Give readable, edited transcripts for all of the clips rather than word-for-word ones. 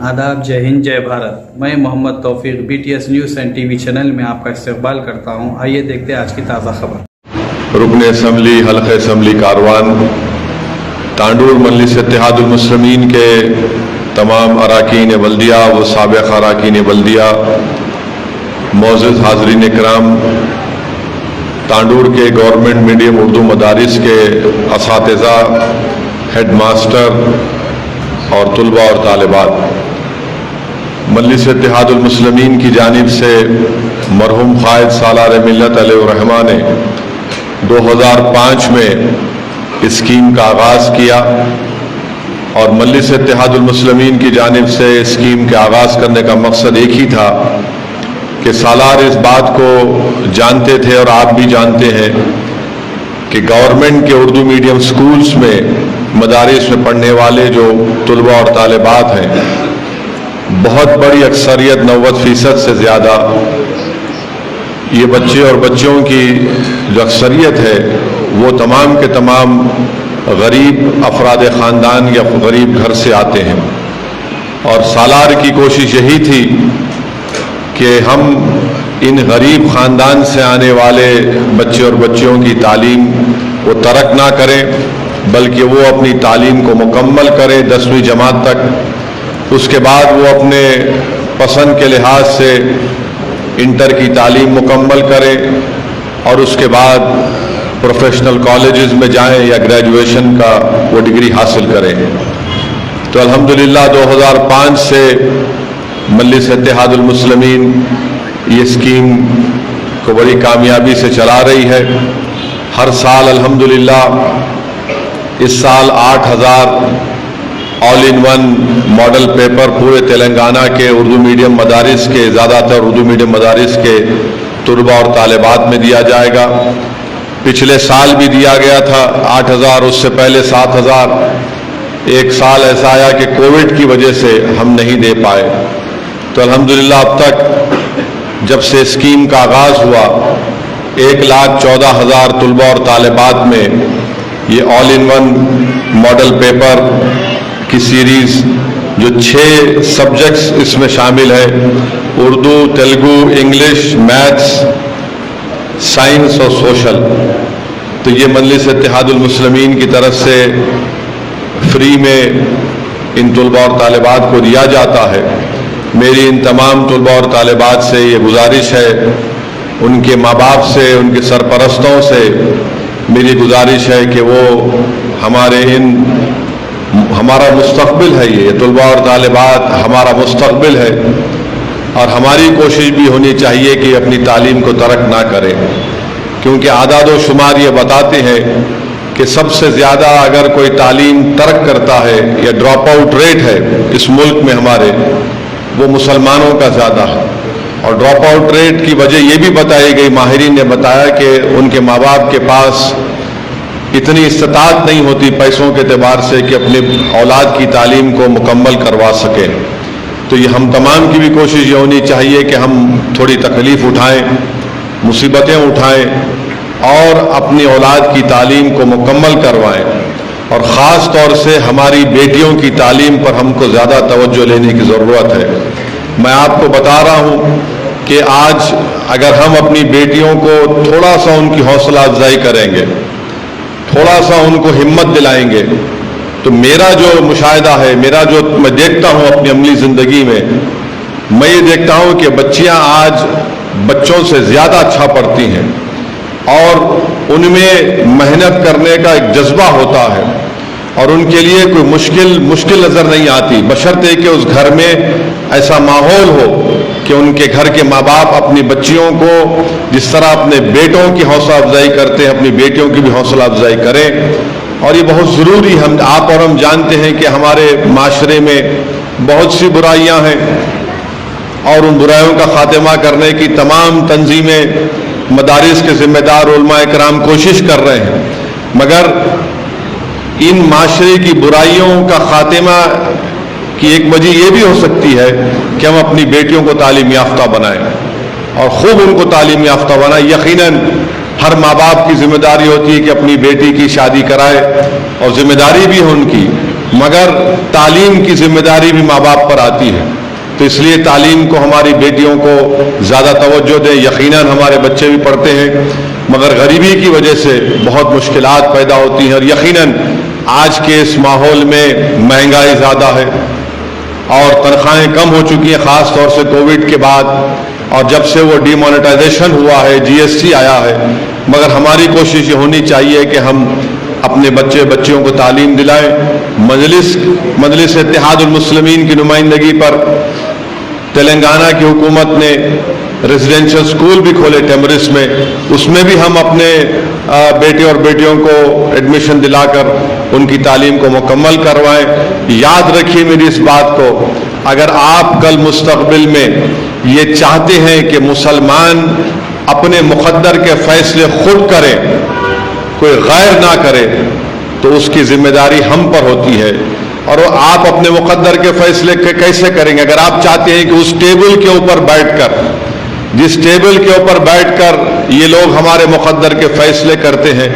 आदाब, जय हिंद, जय भारत। मैं मोहम्मद तौफीक BTS news and TV channel में आपका इस्तकबाल करता हूं। आइए देखते हैं आज की ताज़ा खबर। रुकन असम्बली हल्क़े असम्बली कारवान तांडूर मजलिस इत्तेहादुल मुस्लिमीन के तमाम अराकीन बल्दिया व साबिक़ अराकीन बल्दिया, मोअज़्ज़िज़ हाज़रीन इकराम, तांडूर के गवर्नमेंट मीडियम उर्दू मदारिस के असातिज़ा, हेड मास्टर और तुलबा और तालिबात, मजलिस इत्तेहादुल मुस्लिमीन की जानिब से मरहूम क़ायद सालार मिल्लत अलैहिर्रहमा ने 2005 में इस स्कीम का आगाज़ किया और मजलिस इत्तेहादुल मुस्लिमीन की जानिब से इस स्कीम के आगाज़ करने का मकसद एक ही था कि सालार इस बात को जानते थे और आप भी जानते हैं कि गवर्नमेंट के उर्दू मीडियम स्कूल्स में, मदारिस में पढ़ने वाले जो तुलबा और तालिबात हैं, बहुत बड़ी अक्सरियत 90% से ज़्यादा ये बच्चे और बच्चियों की जो अक्सरियत है वो तमाम के तमाम गरीब अफराद ख़ानदान या गरीब घर से आते हैं। और सालार की कोशिश यही थी कि हम इन गरीब ख़ानदान से आने वाले बच्चे और बच्चियों की तालीम को तर्क ना करें, बल्कि वो अपनी तालीम को मुकम्मल करें 10वीं जमात तक। उसके बाद वो अपने पसंद के लिहाज से इंटर की तालीम मुकम्मल करें और उसके बाद प्रोफेशनल कॉलेजेस में जाएं या ग्रेजुएशन का वो डिग्री हासिल करें। तो अल्हम्दुलिल्लाह 2005 से मजलिस इत्तेहादुल मुस्लिमीन ये स्कीम को बड़ी कामयाबी से चला रही है। हर साल अल्हम्दुलिल्लाह इस साल 8000 all in one model paper पूरे तेलंगाना के उर्दू मीडियम मदारिस के, ज़्यादातर उर्दू मीडियम मदारिस के तुलबा और तालिबात में दिया जाएगा। पिछले साल भी दिया गया था 8000, उससे पहले 7000। एक साल ऐसा आया कि कोविड की वजह से हम नहीं दे पाए। तो अल्हम्दुलिल्लाह अब तक जब से स्कीम का आगाज़ हुआ 1,14,000 तुलबा और तालिबात में ये all in one model paper की सीरीज़, जो 6 सब्जेक्ट्स इसमें शामिल है, Urdu, Telugu, English, maths, science और सोशल, तो ये मजलिस इत्तेहादुल मुस्लिमीन की तरफ से फ्री में इन तुलबा और तालिबात को दिया जाता है। मेरी इन तमाम तुलबा और तालिबात से ये गुजारिश है, उनके माँ बाप से, उनके सरपरस्तों से मेरी गुजारिश है कि वो हमारा मुस्तक़बिल है, ये तुलबा और तालिबात हमारा मुस्तक़बिल है और हमारी कोशिश भी होनी चाहिए कि अपनी तालीम को तर्क ना करें, क्योंकि आदाद व शुमार ये बताते हैं कि सबसे ज़्यादा अगर कोई तालीम तर्क करता है या ड्रॉप आउट रेट है इस मुल्क में हमारे, वो मुसलमानों का ज़्यादा है। और ड्रॉप आउट रेट की वजह ये भी बताई गई, माहिरीन ने बताया कि उनके माँ बाप के पास इतनी इस्तात नहीं होती पैसों के एतबार से कि अपने औलाद की तालीम को मुकम्मल करवा सकें। तो ये हम तमाम की भी कोशिश ये होनी चाहिए कि हम थोड़ी तकलीफ़ उठाएं, मुसीबतें उठाएं और अपनी औलाद की तालीम को मुकम्मल करवाएं। और ख़ास तौर से हमारी बेटियों की तालीम पर हमको ज़्यादा तवज्जो लेने की ज़रूरत है। मैं आपको बता रहा हूँ कि आज अगर हम अपनी बेटियों को थोड़ा सा उनकी हौसला अफजाई करेंगे, थोड़ा सा उनको हिम्मत दिलाएंगे, तो मेरा जो मुशाहिदा है, मेरा जो मैं देखता हूँ अपनी अमली ज़िंदगी में, मैं ये देखता हूँ कि बच्चियाँ आज बच्चों से ज़्यादा अच्छा पढ़ती हैं और उनमें मेहनत करने का एक जज्बा होता है और उनके लिए कोई मुश्किल नज़र नहीं आती, बशर्ते कि उस घर में ऐसा माहौल हो कि उनके घर के माँ बाप अपनी बच्चियों को जिस तरह अपने बेटों की हौसला अफजाई करते हैं, अपनी बेटियों की भी हौसला अफजाई करें। और ये बहुत ज़रूरी, आप और हम जानते हैं कि हमारे माशरे में बहुत सी बुराइयां हैं और उन बुराइयों का खात्मा करने की तमाम तंजीमें, मदारिस के ज़िम्मेदार उलमा इकराम कोशिश कर रहे हैं, मगर इन माशरे की बुराइयों का खात्मा की एक वजह ये भी हो सकती है कि हम अपनी बेटियों को तालीम याफ्ता बनाएं और ख़ूब उनको तालीम याफ्ता बनाएं। यकीनन हर माँ बाप की जिम्मेदारी होती है कि अपनी बेटी की शादी कराए और जिम्मेदारी भी है उनकी, मगर तालीम की जिम्मेदारी भी माँ बाप पर आती है। तो इसलिए तालीम को हमारी बेटियों को ज़्यादा तवज्जो दें। यकीनन हमारे बच्चे भी पढ़ते हैं, मगर गरीबी की वजह से बहुत मुश्किलात पैदा होती हैं। और यकीनन आज के इस माहौल में महंगाई ज़्यादा है और तनख्वाहें कम हो चुकी हैं, ख़ास तौर से कोविड के बाद और जब से वो डिमोनेटाइजेशन हुआ है, GST आया है। मगर हमारी कोशिश ये होनी चाहिए कि हम अपने बच्चियों को तालीम दिलाएं। मजलिस इत्तेहादुल मुस्लिमीन की नुमाइंदगी पर तेलंगाना की हुकूमत ने रेजिडेंशियल स्कूल भी खोले टेमरिस में, उसमें भी हम अपने बेटे और बेटियों को एडमिशन दिलाकर उनकी तालीम को मुकम्मल करवाएं। याद रखिए मेरी इस बात को, अगर आप कल मुस्तकबिल में ये चाहते हैं कि मुसलमान अपने मुक़द्दर के फैसले खुद करें, कोई गैर ना करे, तो उसकी जिम्मेदारी हम पर होती है। और वो आप अपने मुक़द्दर के फैसले कैसे करेंगे? अगर आप चाहते हैं कि उस टेबल के ऊपर बैठकर, जिस टेबल के ऊपर बैठकर ये लोग हमारे मुक़द्दर के फैसले करते हैं,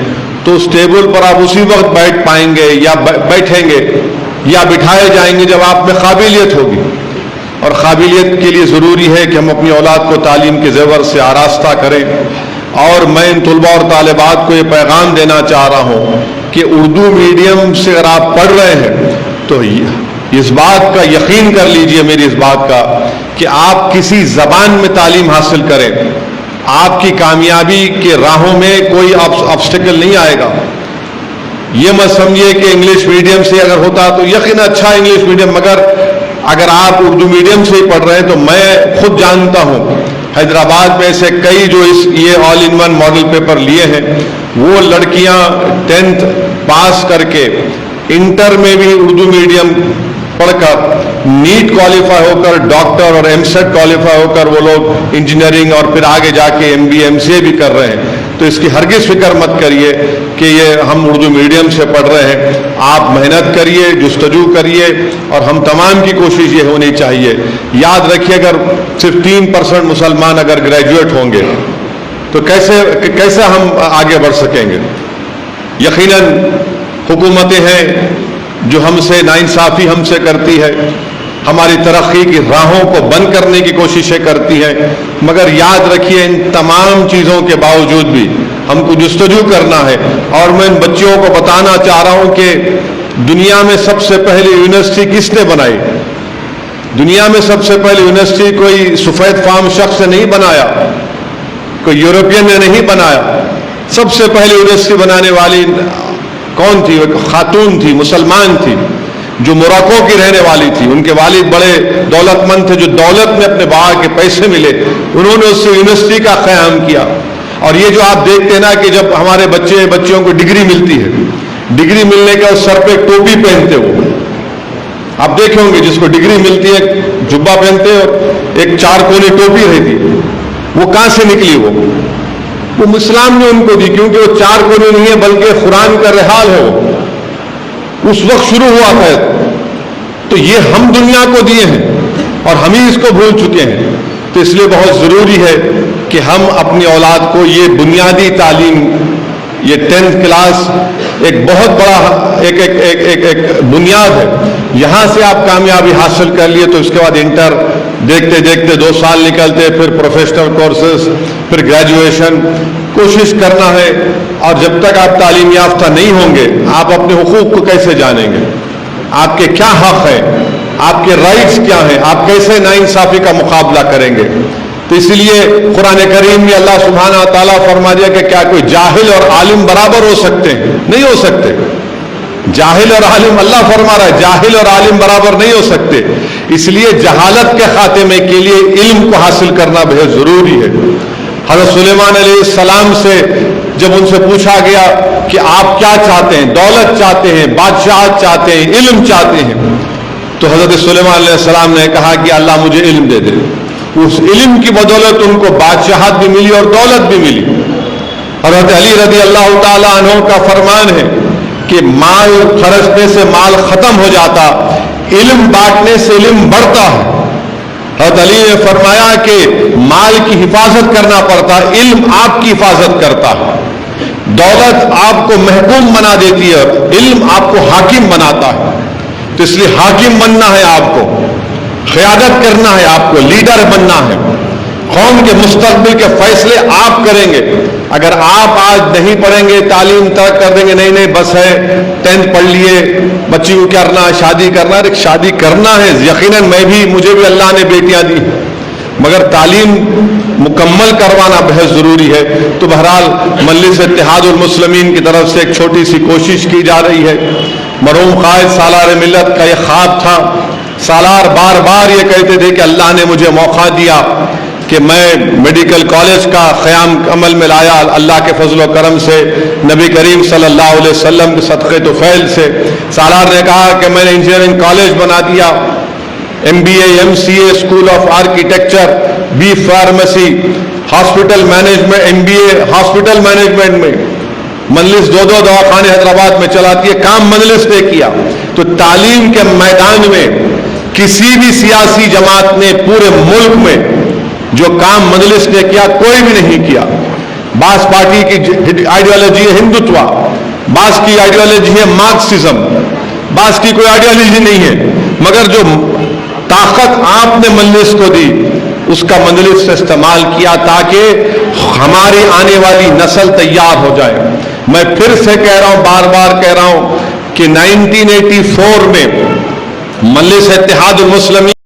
तो उस टेबल पर आप उसी वक्त बैठ पाएंगे या बैठेंगे या बिठाए जाएंगे जब आप में काबिलियत होगी। और काबिलियत के लिए ज़रूरी है कि हम अपनी औलाद को तालीम के ज़ेवर से आरास्ता करें। और मैं इन तलबा और तालिबात को ये पैगाम देना चाह रहा हूँ कि उर्दू मीडियम से अगर आप पढ़ रहे हैं तो इस बात का यकीन कर लीजिए, मेरी इस बात का, कि आप किसी ज़बान में तालीम हासिल करें, आपकी कामयाबी के राहों में कोई ऑब्स्टिकल नहीं आएगा। ये मत समझिए कि इंग्लिश मीडियम से अगर होता तो यकीन अच्छा इंग्लिश मीडियम, मगर अगर आप उर्दू मीडियम से ही पढ़ रहे हैं तो मैं खुद जानता हूँ हैदराबाद में ऐसे कई जो ये all in one model paper लिए हैं, वो लड़कियां 10th पास करके इंटर में भी उर्दू मीडियम पढ़कर नीट क्वालिफाई होकर डॉक्टर और एमसेट क्वालिफाई होकर वो लोग इंजीनियरिंग और फिर आगे जाके MBA MCA भी कर रहे हैं। तो इसकी हरगिज़ फिक्र मत करिए कि ये हम उर्दू मीडियम से पढ़ रहे हैं। आप मेहनत करिए, जुस्तजू करिए, और हम तमाम की कोशिश ये होनी चाहिए। याद रखिए, अगर सिर्फ 3% मुसलमान अगर ग्रेजुएट होंगे तो कैसे हम आगे बढ़ सकेंगे? यकीनन हुकूमतें हैं जो हमसे नाइंसाफ़ी हमसे करती है, हमारी तरक्की की राहों को बंद करने की कोशिशें करती हैं, मगर याद रखिए इन तमाम चीज़ों के बावजूद भी हमको जुस्तजू करना है। और मैं इन बच्चियों को बताना चाह रहा हूँ कि दुनिया में सबसे पहले यूनिवर्सिटी किसने बनाई? दुनिया में सबसे पहले यूनिवर्सिटी कोई सफ़ेद फार्म शख्स ने नहीं बनाया, कोई यूरोपियन ने नहीं बनाया। सबसे पहले यूनिवर्सिटी बनाने वाली कौन थी? एक खातून थी, मुसलमान थी, जो मोरक्को की रहने वाली थी। उनके वालिद बड़े दौलतमंद थे, जो दौलत में अपने बाबा के पैसे मिले, उन्होंने उससे यूनिवर्सिटी का क़याम किया। और ये जो आप देखते हैं ना कि जब हमारे बच्चियों को डिग्री मिलती है, डिग्री मिलने के बाद सर पे टोपी पहनते हो, आप देखे होंगे जिसको डिग्री मिलती है जुब्बा पहनते हैं और एक 4 कोनी टोपी रहती है। वो कहाँ से निकली? वो इस्लाम ने उनको दी, क्योंकि वो 4 कोनी नहीं है बल्कि कुरान का रिहाल है। वो उस वक्त शुरू हुआ था। तो ये हम दुनिया को दिए हैं और हम ही इसको भूल चुके हैं। तो इसलिए बहुत ज़रूरी है कि हम अपनी औलाद को ये बुनियादी तालीम, ये 10th क्लास एक बहुत बड़ा एक बुनियाद है। यहाँ से आप कामयाबी हासिल कर लिए तो उसके बाद इंटर देखते देखते 2 साल निकलते, फिर प्रोफेशनल कोर्सेज, फिर ग्रेजुएशन। कोशिश करना है। और जब तक आप तालीम याफ्ता नहीं होंगे, आप अपने हुकूक को कैसे जानेंगे? आपके क्या हक है, आपके राइट्स क्या हैं, आप कैसे नाइंसाफ़ी का मुकाबला करेंगे? तो इसलिए कुरान करीम में अल्लाह सुब्हाना ताला फरमा दिया कि क्या कोई जाहिल और आलिम बराबर हो सकते हैं? नहीं हो सकते। जाहिल और आलिम, अल्लाह फरमा रहा है, जाहिल और आलिम बराबर नहीं हो सकते। इसलिए जहालत के खात्मे के लिए इल्म को हासिल करना बेहद ज़रूरी है। हज़रत सुलेमान अलैहिस्सलाम से जब उनसे पूछा गया कि आप क्या चाहते हैं, दौलत चाहते हैं, बादशाहत चाहते हैं, इल्म चाहते हैं, तो हज़रत सुलेमान अलैहिस्सलाम ने कहा कि अल्लाह मुझे इल्म दे दे। उस इल्म की बदौलत उनको बादशाहत भी मिली और दौलत भी मिली। हज़रत अली रज़ी अल्लाह ताला अन्हु का फरमान है कि माल खर्चने से माल खत्म हो जाता, इल्म बांटने से इल्म बढ़ता है। हज़रत अली ने फरमाया कि माल की हिफाजत करना पड़ता, इल्म आपकी हिफाजत करता है। दौलत आपको महकूम बना देती है, इल्म आपको हाकिम बनाता है। تو اس لیے حاکم بننا ہے آپ کو، قیادت کرنا ہے آپ کو، لیڈر بننا ہے، قوم کے مستقبل کے فیصلے آپ کریں گے۔ اگر آپ آج نہیں پڑھیں گے، تعلیم ترک کر دیں گے، نہیں بس ہے 10th پڑھ لیے، بچی کو کرنا ہے، شادی کرنا ہے، شادی کرنا ہے یقیناً، مجھے بھی اللہ نے بیٹیاں دی، مگر تعلیم مکمل کروانا بہت ضروری ہے۔ تو بہرحال مجلس اتحاد المسلمین کی طرف سے ایک چھوٹی سی کوشش کی جا رہی ہے۔ مرحوم قائد سالار ملت کا یہ خواب تھا، سالار بار بار یہ کہتے تھے کہ اللہ نے مجھے موقع دیا کہ میں میڈیکل کالج کا قیام عمل میں لایا، اللہ کے فضل و کرم سے، نبی کریم صلی اللہ علیہ وسلم کے صدقے تو فیل سے۔ سالار نے کہا کہ میں نے انجینئرنگ کالج بنا دیا، MBA MCA school of architecture, B pharmacy, hospital management, MBA hospital management میں۔ مجلس 2 دواخانے حیدرآباد میں چلاتی ہے، کام مجلس نے کیا۔ تو تعلیم کے میدان میں کسی بھی سیاسی جماعت نے پورے ملک میں جو کام مجلس نے کیا کوئی بھی نہیں کیا۔ بعض پارٹی کی آئیڈیالوجی ہے ہندوتوا، بعض کی آئیڈیالوجی ہے مارکسزم، بعض کی کوئی آئیڈیالوجی نہیں ہے، مگر جو طاقت آپ نے مجلس کو دی اس کا مجلس سے استعمال کیا تاکہ ہماری آنے والی نسل تیار ہو جائے۔ میں پھر سے کہہ رہا ہوں، بار بار کہہ رہا ہوں کہ 1984 میں مجلس اتحاد المسلمین